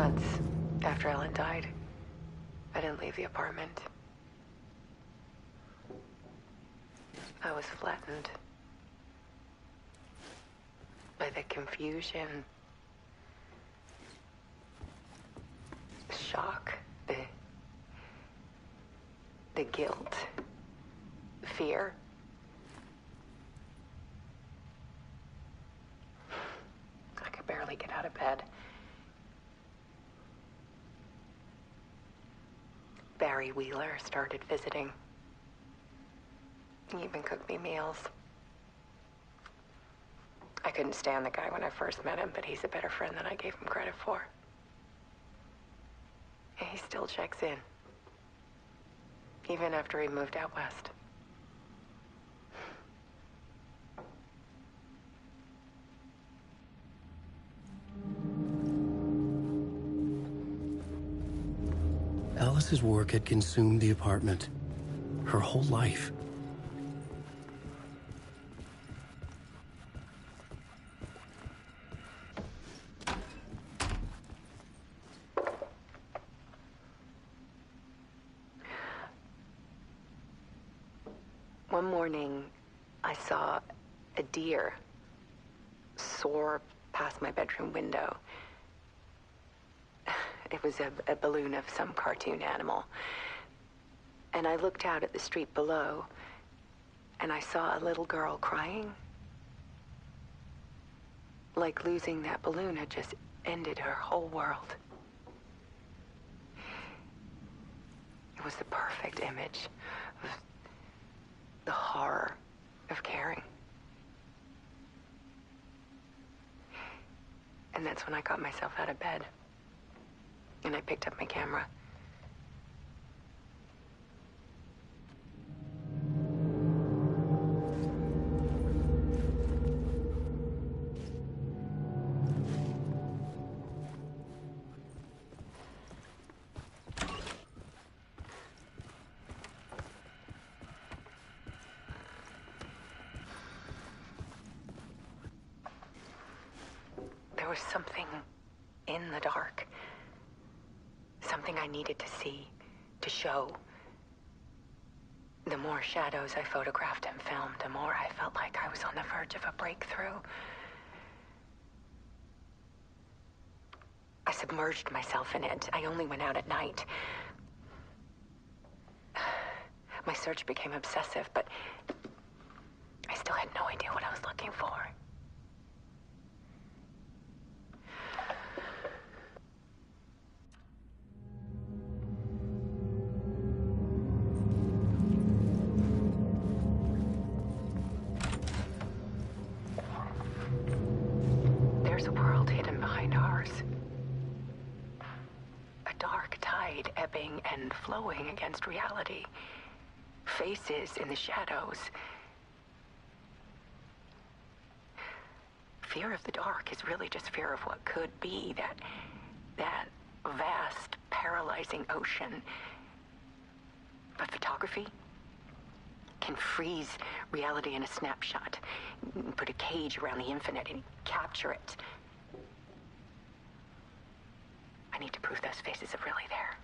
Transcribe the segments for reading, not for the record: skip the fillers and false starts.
months after Ellen died, I didn't leave the apartment. I was flattened by the confusion, the shock, the guilt, the fear. I could barely get out of bed. Barry Wheeler started visiting. He even cooked me meals. I couldn't stand the guy when I first met him, but he's a better friend than I gave him credit for. And he still checks in, even after he moved out west. Alice's work had consumed the apartment, her whole life. One morning, I saw a deer soar past my bedroom window. It was a balloon of some cartoon animal. And I looked out at the street below, and I saw a little girl crying. Like losing that balloon had just ended her whole world. It was the perfect image of the horror of caring. And that's when I got myself out of bed. And I picked up my camera. There was something in the dark. Something I needed to see, to show. The more shadows I photographed and filmed, the more I felt like I was on the verge of a breakthrough. I submerged myself in it. I only went out at night. My search became obsessive, but I still had no idea what I was looking for. There's a world hidden behind ours. A dark tide ebbing and flowing against reality. Faces in the shadows. Fear of the dark is really just fear of what could be, that vast, paralyzing ocean. But photography can freeze reality in a snapshot, put a cage around the infinite and capture it. I need to prove those faces are really there.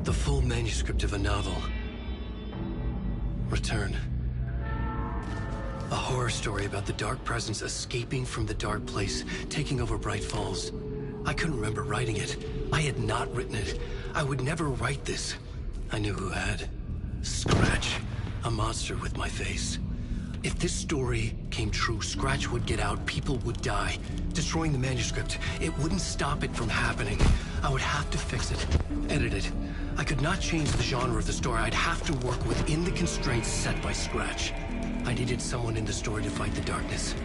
The full manuscript of a novel. Return. A horror story about the dark presence escaping from the dark place, taking over Bright Falls. I couldn't remember writing it. I had not written it. I would never write this. I knew who had. Scratch. A monster with my face. If this story came true, Scratch would get out, people would die. Destroying the manuscript, it wouldn't stop it from happening. I would have to fix it, edit it. I could not change the genre of the story. I'd have to work within the constraints set by Scratch. I needed someone in the story to fight the darkness.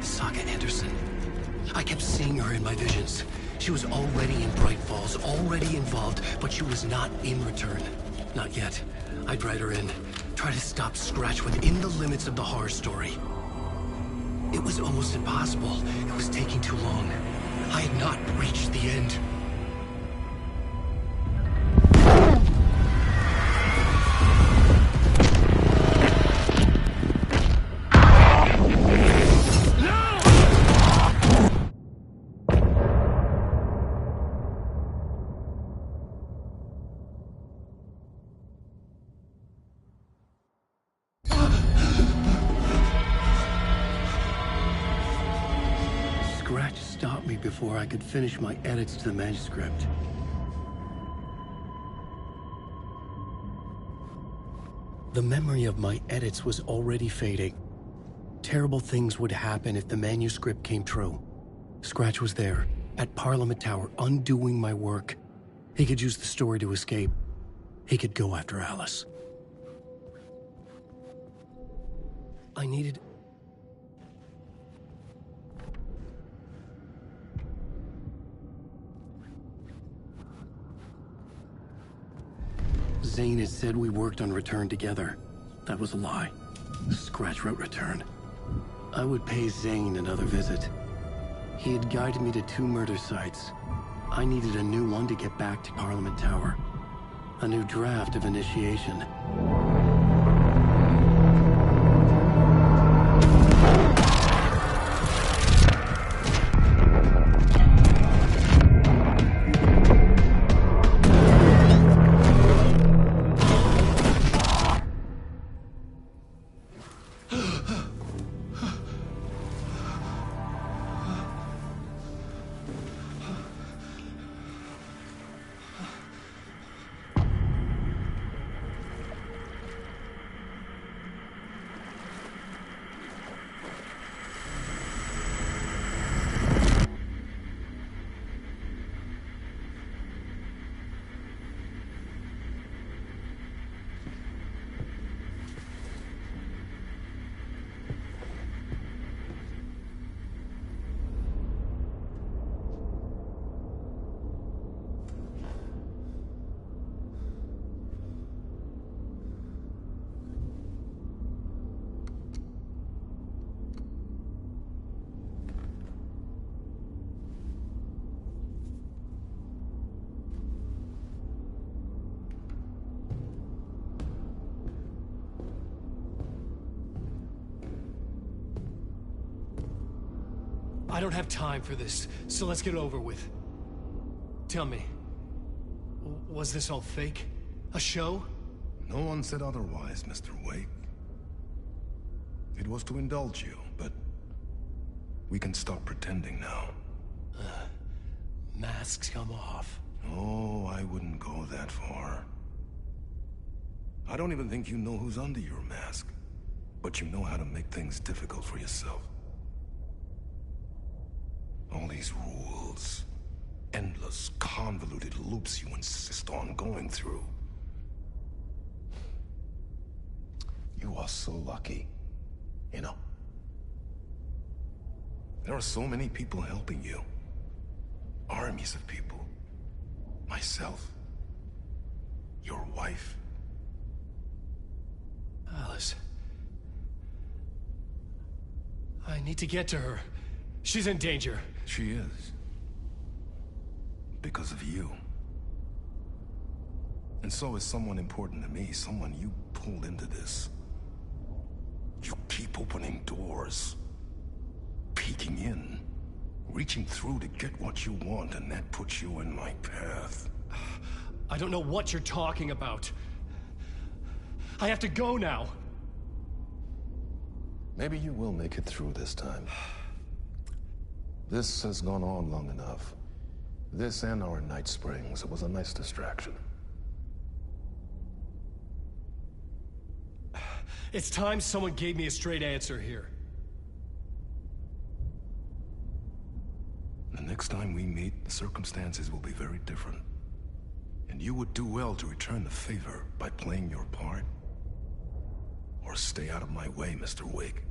Saga Anderson. I kept seeing her in my visions. She was already in Bright Falls, already involved, but she was not in Return. Not yet. I'd write her in. Try to stop Scratch within the limits of the horror story. It was almost impossible. It was taking too long. I had not reached the end. Scratch stopped me before I could finish my edits to the manuscript. The memory of my edits was already fading. Terrible things would happen if the manuscript came true. Scratch was there, at Parliament Tower, undoing my work. He could use the story to escape. He could go after Alice. I needed... Zane had said we worked on Return together. That was a lie. Scratch wrote Return. I would pay Zane another visit. He had guided me to 2 murder sites. I needed a new one to get back to Parliament Tower. A new draft of Initiation. I don't have time for this, so let's get it over with. Tell me, was this all fake? A show? No one said otherwise, Mr. Wake. It was to indulge you, but we can stop pretending now. Masks come off. Oh, I wouldn't go that far. I don't even think you know who's under your mask, but you know how to make things difficult for yourself. All these rules, endless, convoluted loops you insist on going through. You are so lucky, you know? There are so many people helping you. Armies of people. Myself. Your wife. Alice. I need to get to her. She's in danger. She is. Because of you. And so is someone important to me, someone you pulled into this. You keep opening doors. Peeking in. Reaching through to get what you want, and that puts you in my path. I don't know what you're talking about. I have to go now. Maybe you will make it through this time. This has gone on long enough. This and our Night Springs. It was a nice distraction. It's time someone gave me a straight answer here. The next time we meet, the circumstances will be very different. And you would do well to return the favor by playing your part. Or stay out of my way, Mr. Wig.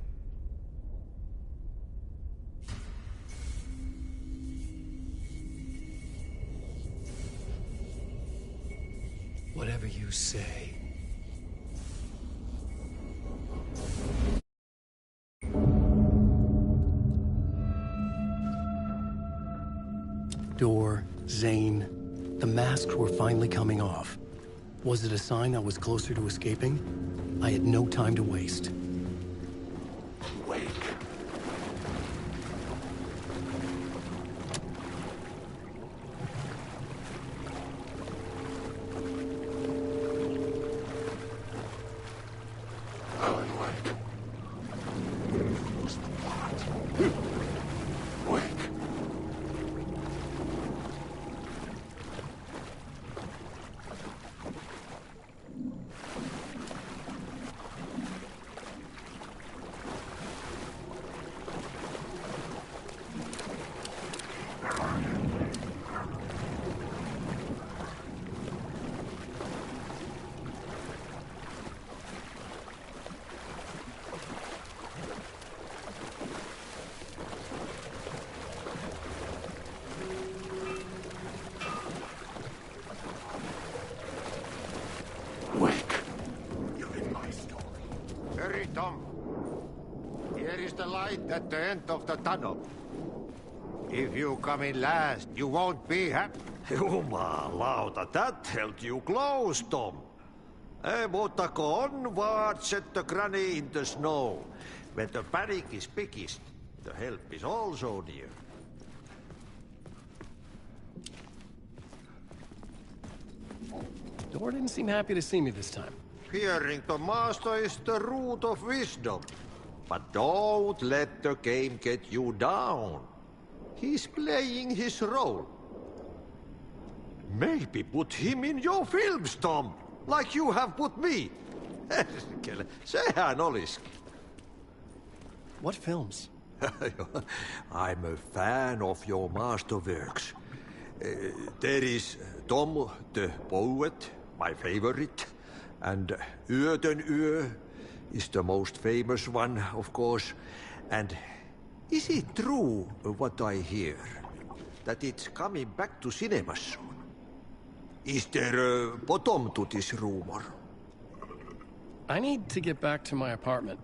Whatever you say. Door, Zane, the masks were finally coming off. Was it a sign I was closer to escaping? I had no time to waste. Wake. Tom. Here is the light at the end of the tunnel. If you come in last, you won't be happy. Jumalauta, that held you close, Tom. Mutta go onward, set the granny in the snow. When the panic is biggest, the help is also near. Door didn't seem happy to see me this time. Hearing the master is the root of wisdom. But don't let the game get you down. He's playing his role. Maybe put him in your films, Tom. Like you have put me. Sehän olisikin. What films? I'm a fan of your masterworks. There is Tom the Poet, my favorite. And Yöden Yö is the most famous one, of course. And is it true what I hear? That it's coming back to cinemas soon? Is there a bottom to this rumor? I need to get back to my apartment.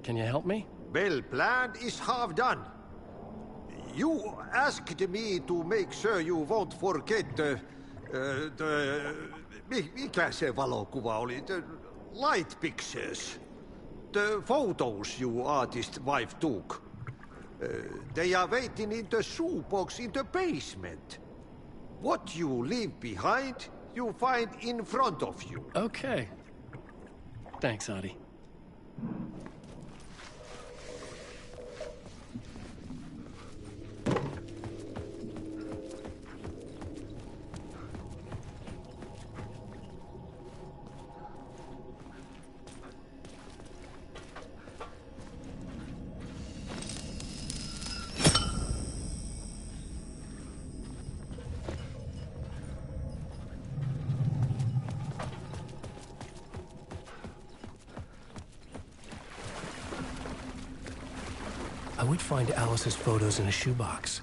Can you help me? Well, plan is half done. You asked me to make sure you won't forget mikä se valokuva oli? The light pictures. The photos you artist wife took. They are waiting in the shoebox in the basement. What you leave behind, you find in front of you. Okay. Thanks, Adi. I would find Alice's photos in a shoebox.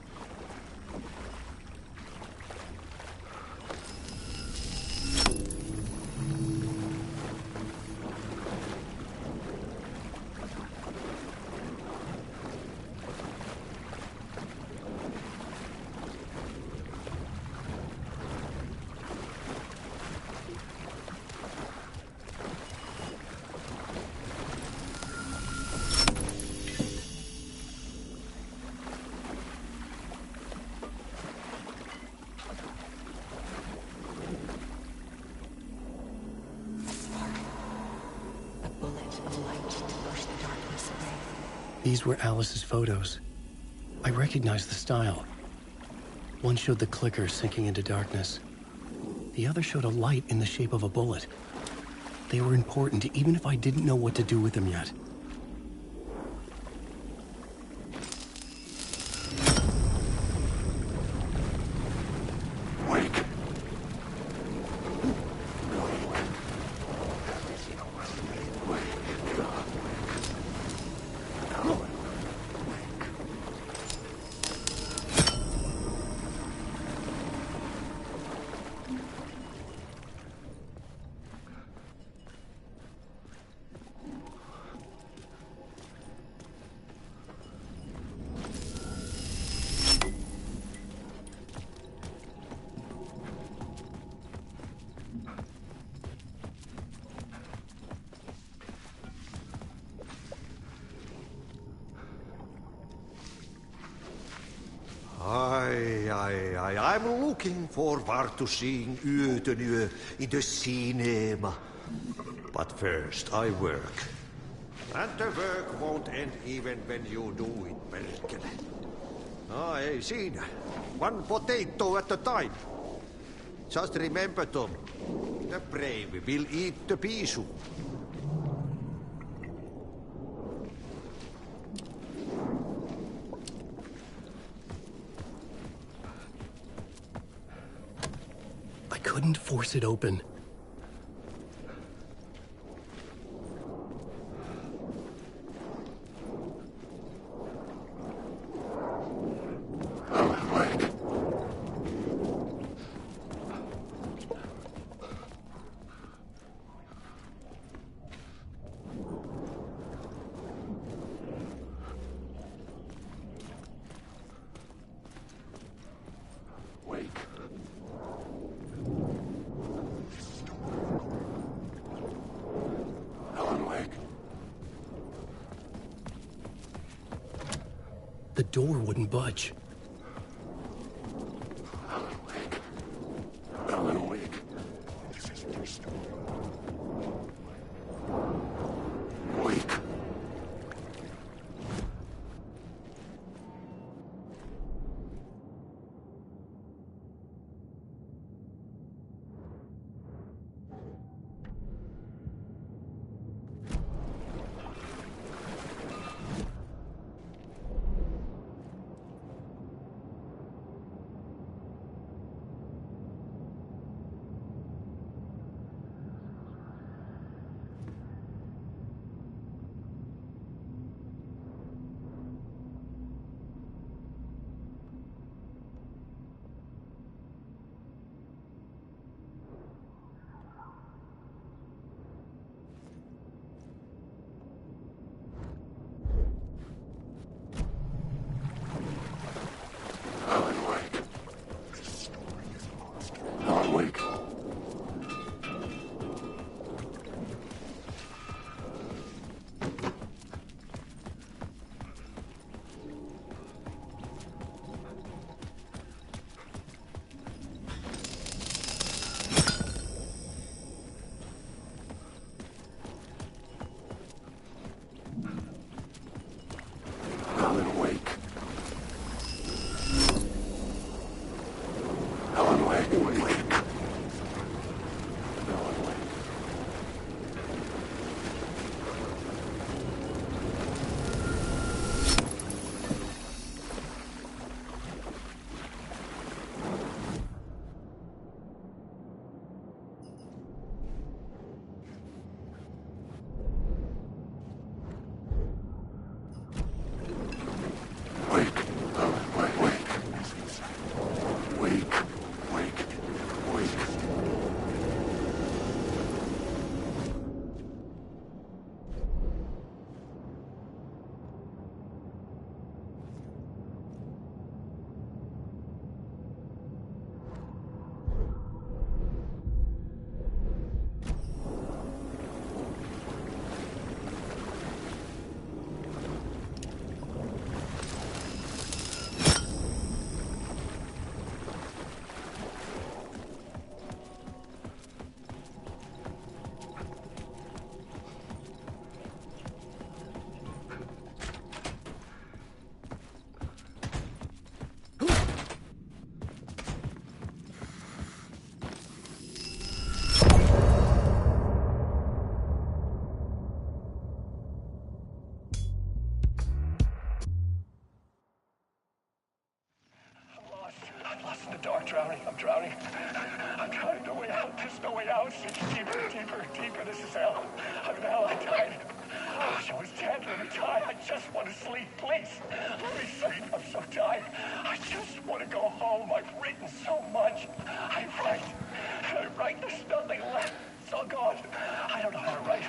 These were Alice's photos. I recognized the style. One showed the clicker sinking into darkness. The other showed a light in the shape of a bullet. They were important, even if I didn't know what to do with them yet. I'm looking forward to seeing Yötönö in the cinema. But first, I work. And the work won't end even when you do it, perkele. Ei siinä. One potato at a time. Just remember, Tom, the brave will eat the pisu. I couldn't force it open. The door wouldn't budge. Alan Wake. Wake. I'm drowning. I'm drowning. No way out. There's no way out. It's deeper, deeper, deeper. This is hell. I'm in hell. I died. Oh, I was dead. Let me die. I just want to sleep. Please. Let me sleep. I'm so tired. I just want to go home. I've written so much. I write. There's nothing left. It's all gone. I don't know how to write.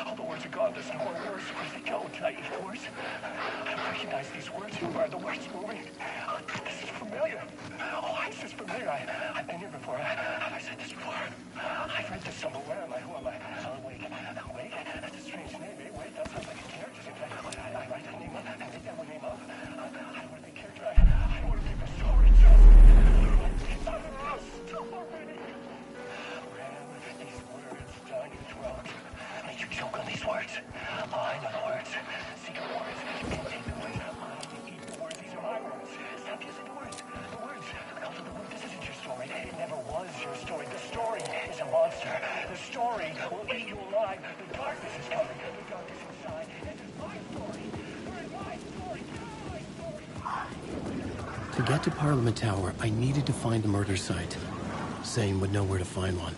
All the words are gone. There's no more words. Where did they go? Did I eat the words? I don't recognize these words. Where are the words moving? Oh, this is familiar. Oh, this is familiar. I've been here before. Have I said this before? I've read this somewhere. Where am I? Who am I? Wake. Wake? That's a strange name. Wait, that sounds like a character. I write that name up. I make that one name up. I don't want to be a character. I don't want to be the story. Just write the story. These words down your throat. Make you choke on these words. I know the words. Secret words. You can't take the words. I eat the words. These are my words. Stop using the words. The words. Come to the word. This isn't your story. It never was your story. The story is a monster. The story will eat you alive. The darkness is coming. The darkness inside. This is my story. This is my story. My story. To get to Parliament Tower, I needed to find a murder site. Zane would know where to find one.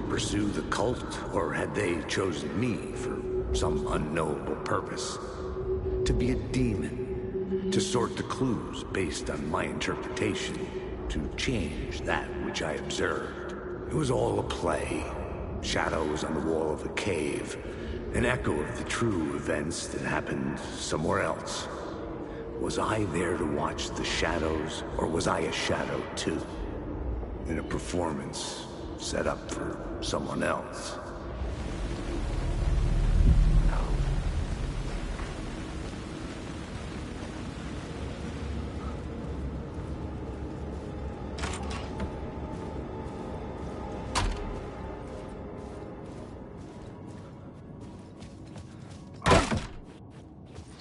Pursue the cult, or had they chosen me for some unknowable purpose? To be a demon, to sort the clues based on my interpretation, to change that which I observed. It was all a play. Shadows on the wall of a cave, an echo of the true events that happened somewhere else. Was I there to watch the shadows, or was I a shadow too? In a performance set up for someone else.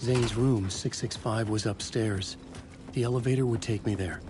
Zane's room, 665, was upstairs. The elevator would take me there.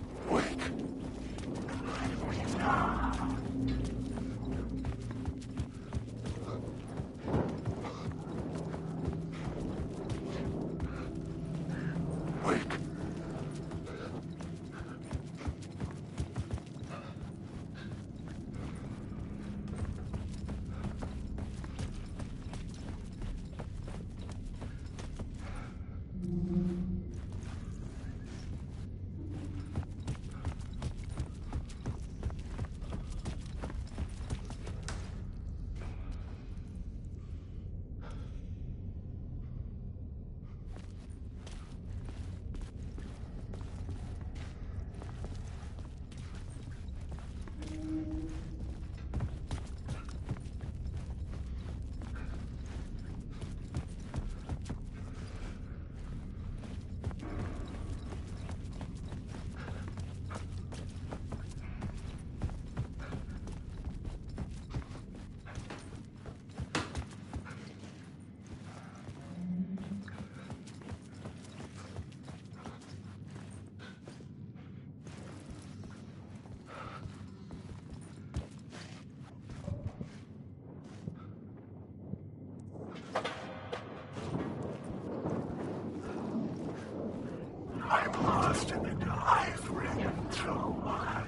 I'm lost in the dive, ringing through my...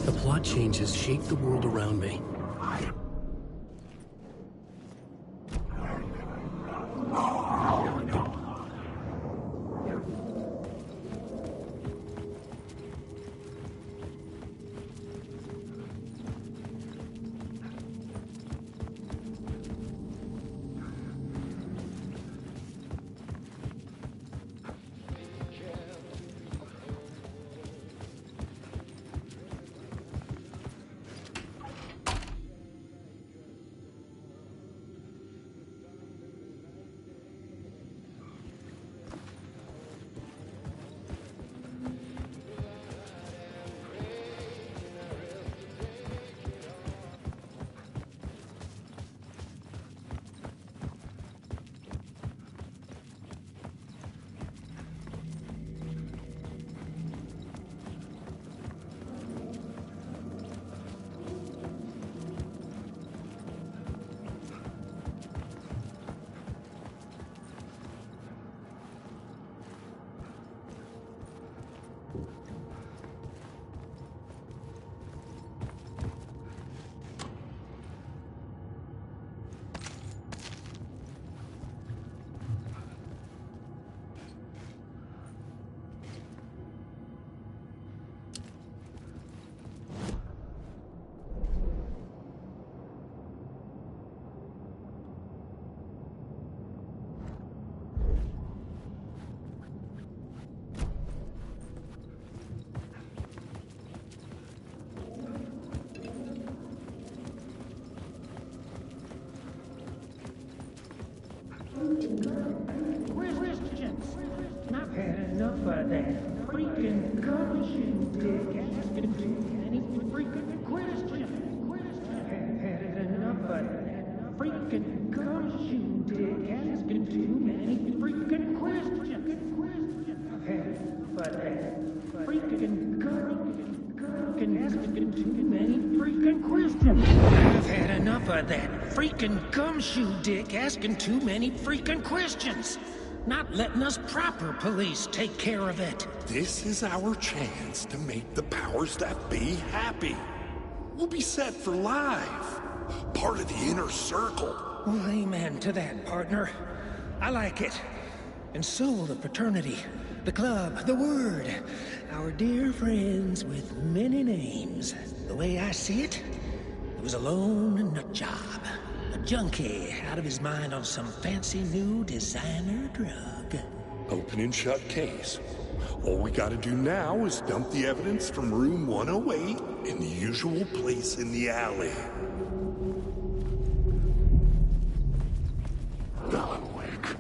The plot changes shape the world around me. Christians, I've had enough of that freaking garbage dick asking too many freaking Christians. I've had enough of that freaking garbage dick asking too many freaking Christians. I've had enough of that freaking garbage asking too many freaking Christians. I've had enough of that freaking gumshoe dick asking too many freaking Christians. Not letting us proper police take care of it. This is our chance to make the powers that be happy. We'll be set for life. Part of the inner circle. Well, amen to that, partner. I like it. And so will the fraternity, the club, the word. Our dear friends with many names. The way I see it, it was a lone nut job. A junkie out of his mind on some fancy new designer drug. Open and shut case. All we gotta do now is dump the evidence from room 108 in the usual place in the alley. Alan Wake.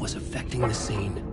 was affecting the scene.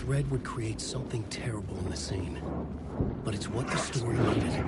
Red would create something terrible in the scene, but it's what the story needed.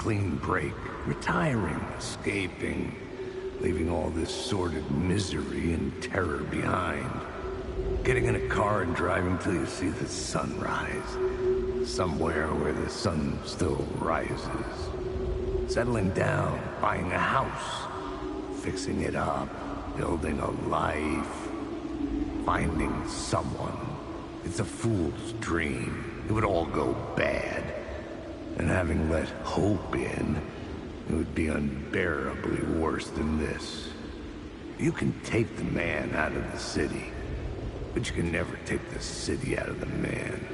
clean break, retiring, escaping, leaving all this sordid misery and terror behind. Getting in a car and driving till you see the sun rise, somewhere where the sun still rises. Settling down, buying a house, fixing it up, building a life, finding someone. It's a fool's dream. It would all go bad. And having let hope in, it would be unbearably worse than this. You can take the man out of the city, but you can never take the city out of the man.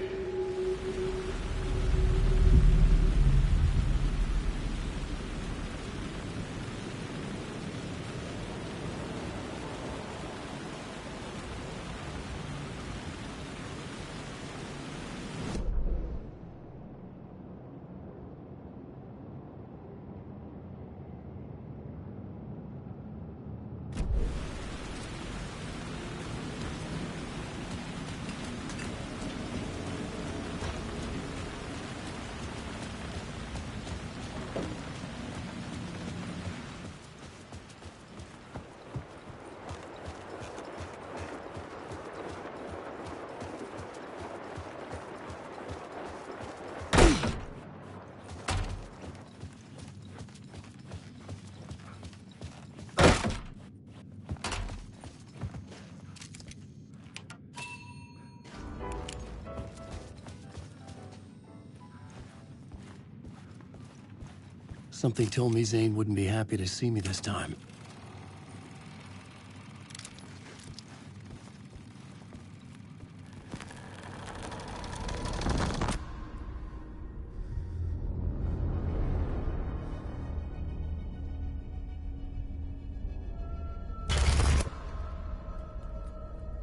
Something told me Zane wouldn't be happy to see me this time.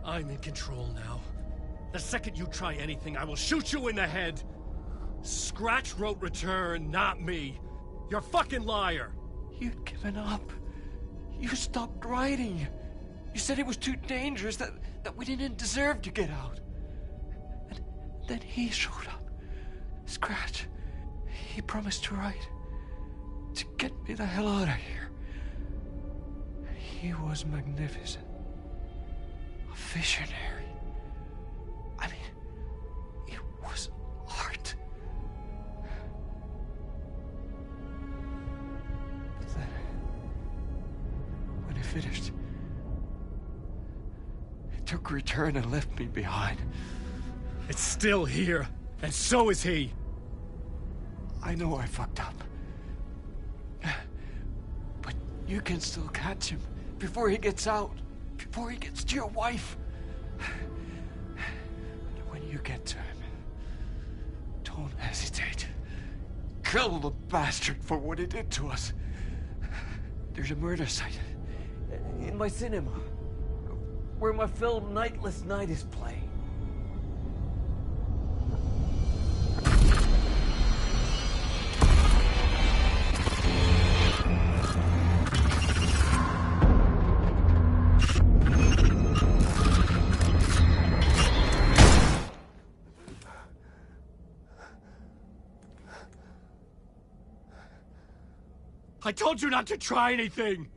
I'm in control now. The second you try anything, I will shoot you in the head. Scratch wrote return, not me. You're a fucking liar. You'd given up. You stopped writing. You said it was too dangerous, that we didn't deserve to get out. And then he showed up. Scratch. He promised to write. To get me the hell out of here. He was magnificent. A visionary. I mean, it was art. But then, when he finished, he took a return and left me behind. It's still here, and so is he. I know I fucked up. But you can still catch him before he gets out. Before he gets to your wife. When you get to him, don't hesitate. Kill the bastard for what he did to us. There's a murder site in my cinema where my film Nightless Night is playing. I told you not to try anything!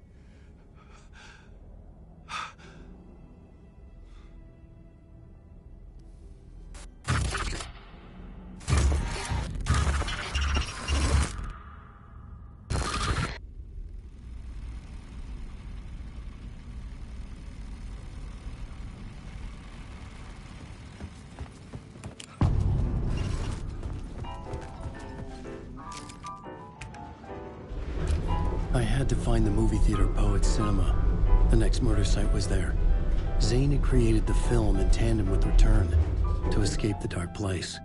I had to find the movie theater Poets Cinema. The next murder site was there. Zane had created the film in tandem with Return to escape the dark place.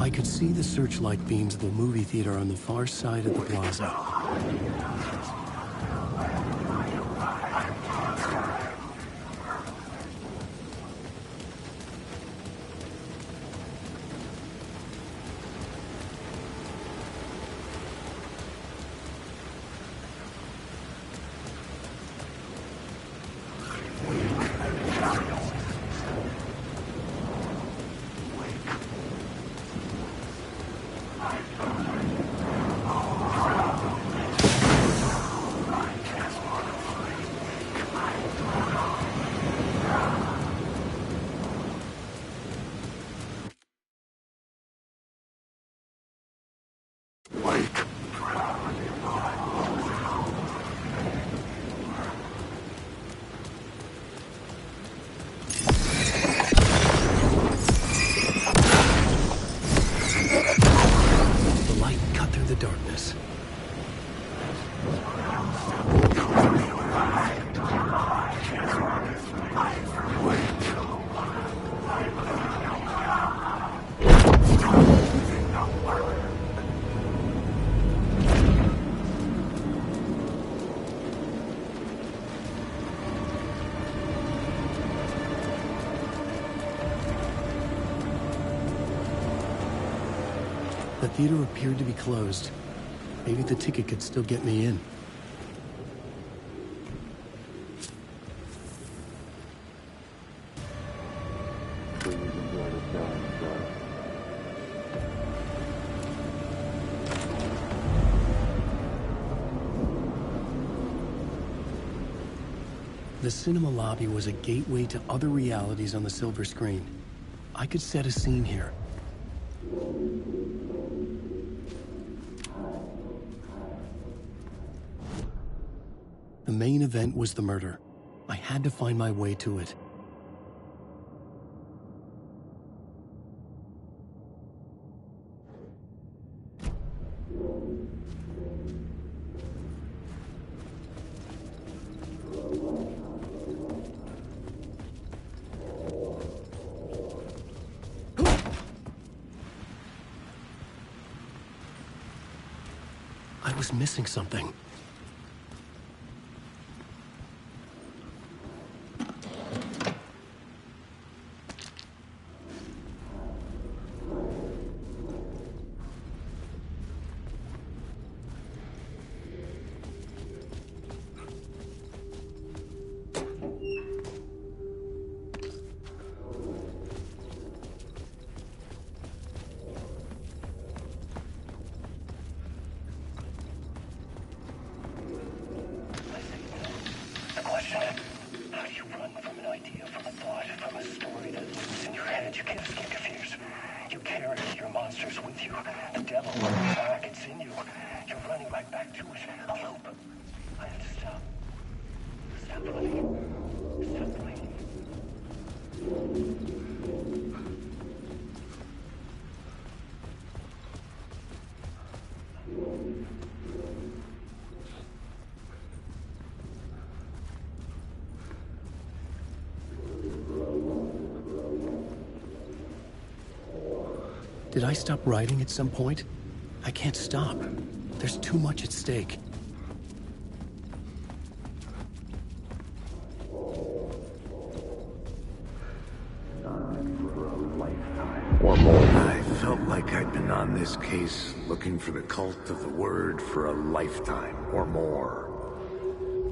I could see the searchlight beams of the movie theater on the far side of the plaza. The theater appeared to be closed. Maybe the ticket could still get me in. The cinema lobby was a gateway to other realities on the silver screen. I could set a scene here. The main event was the murder. I had to find my way to it. I was missing something. Did I stop writing at some point? I can't stop. There's too much at stake. Or more. I felt like I'd been on this case looking for the cult of the word for a lifetime or more.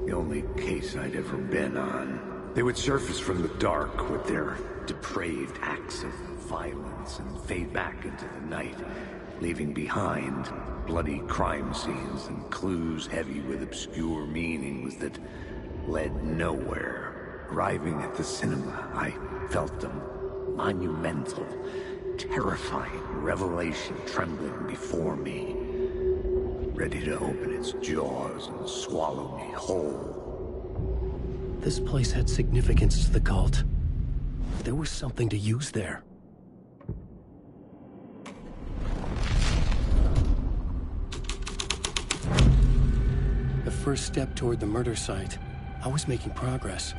The only case I'd ever been on. They would surface from the dark with their depraved acts of violence and fade back into the night, leaving behind bloody crime scenes and clues heavy with obscure meanings that led nowhere. Arriving at the cinema, I felt a monumental, terrifying revelation trembling before me, ready to open its jaws and swallow me whole. This place had significance to the cult. There was something to use there. The first step toward the murder site. I was making progress.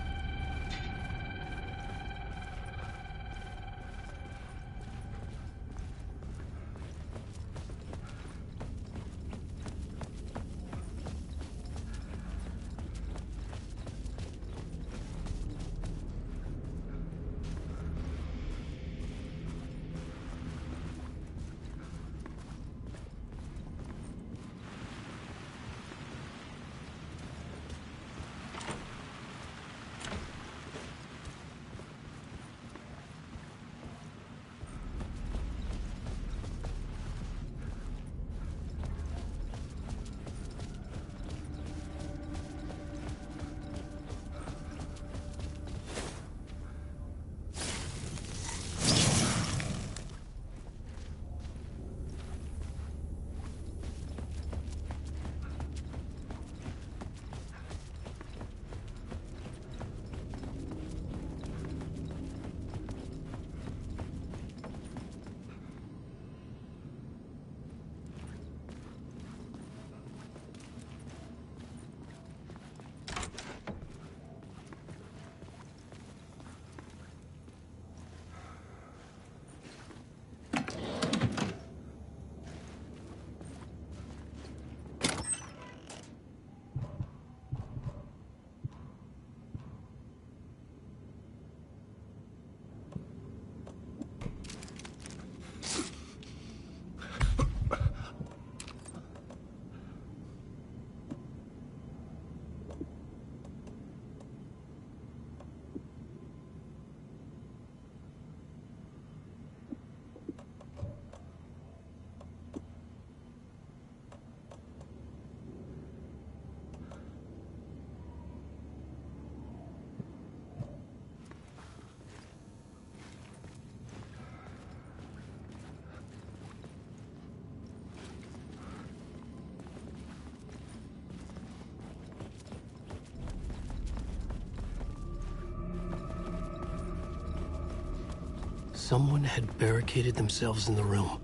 Someone had barricaded themselves in the room.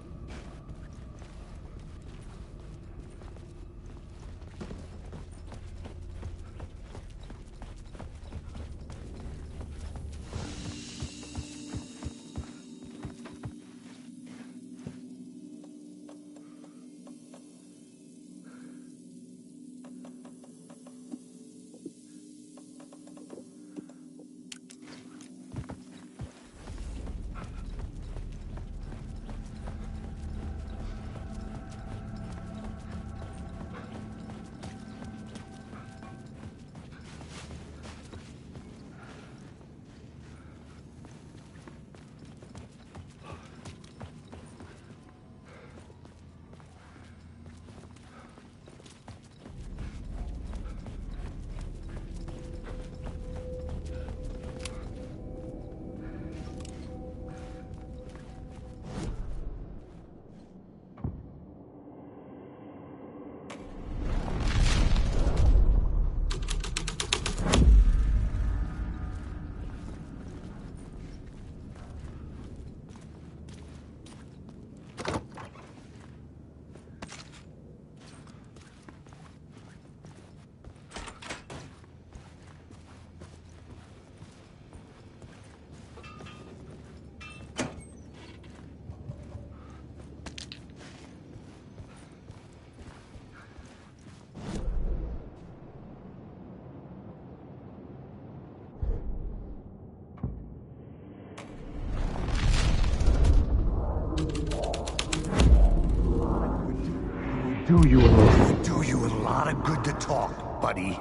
Do you a lot of good to talk, buddy.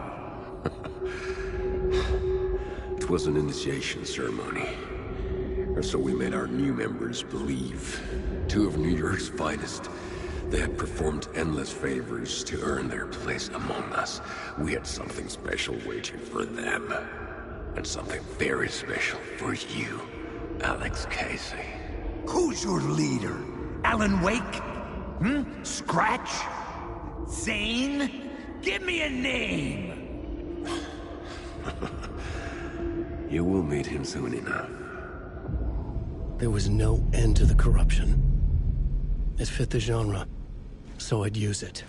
It was an initiation ceremony. Or so we made our new members believe. Two of New York's finest. They had performed endless favors to earn their place among us. We had something special waiting for them. And something very special for you, Alex Casey. Who's your leader? Alan Wake? Scratch? Zane? Give me a name! You will meet him soon enough. There was no end to the corruption. It fit the genre, so I'd use it.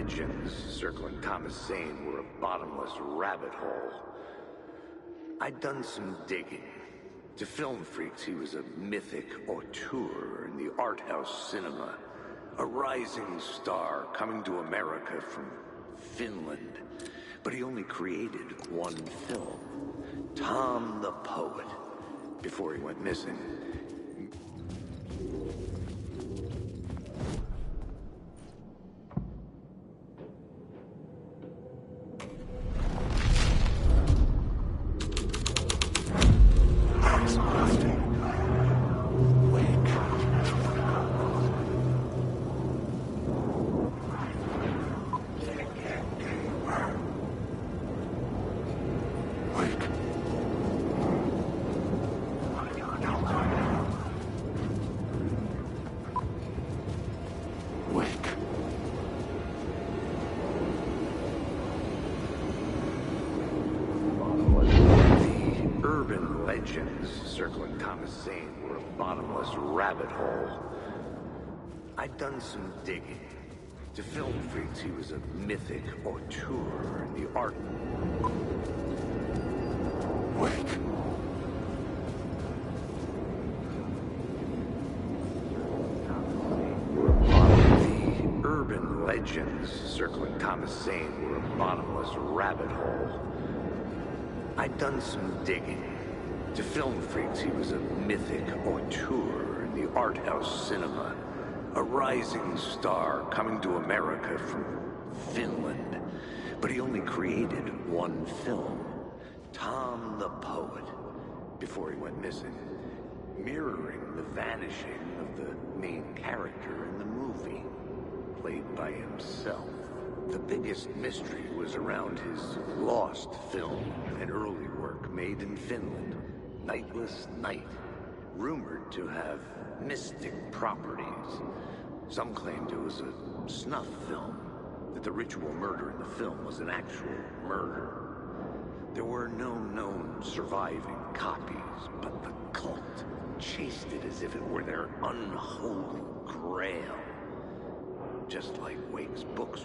legends circling Thomas Zane were a bottomless rabbit hole. I'd done some digging. To film freaks, he was a mythic auteur in the art house cinema. A rising star coming to America from Finland. But he only created one film, Tom the Poet, before he went missing. Circling Thomas Zane were a bottomless rabbit hole. I'd done some digging. To film freaks, he was a mythic auteur in the art. Wake. The urban legends circling Thomas Zane were a bottomless rabbit hole. I'd done some digging. To film freaks, he was a mythic auteur in the art house cinema. A rising star coming to America from Finland. But he only created one film, Tom the Poet, before he went missing. Mirroring the vanishing of the main character in the movie, played by himself. The biggest mystery was around his lost film, an early work made in Finland. Nightless Night, rumored to have mystic properties. Some claimed it was a snuff film, that the ritual murder in the film was an actual murder. There were no known surviving copies, but the cult chased it as if it were their unholy grail. Just like Wake's books